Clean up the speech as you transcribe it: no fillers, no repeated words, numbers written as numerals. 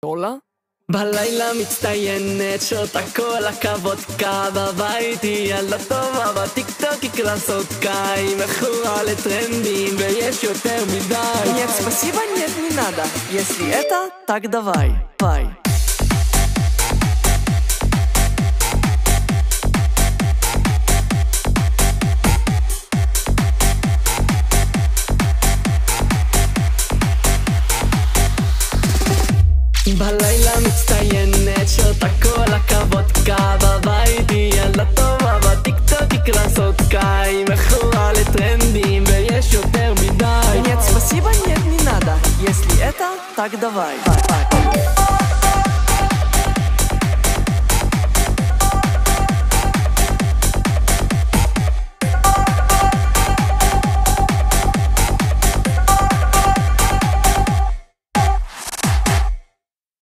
עולה? בלילה מצטיינת, שותה כל הכבוד בבית היא ילדה טובה, בטיק טוק יקרה סודקה, היא מכורה לטרנדים ויש יותר מדי. Нет, спасибо, нет, не надо. Если это, так давай, давай. בלילה מצטיינת, שותה כל הכבוד בבית היא ילדה טובה, בטיק טוק יקרה סודקה, היא מכורה לטרנדים ויש יותר מדי. Нет, спасибо, нет, не надо. Если это, так давай, давай.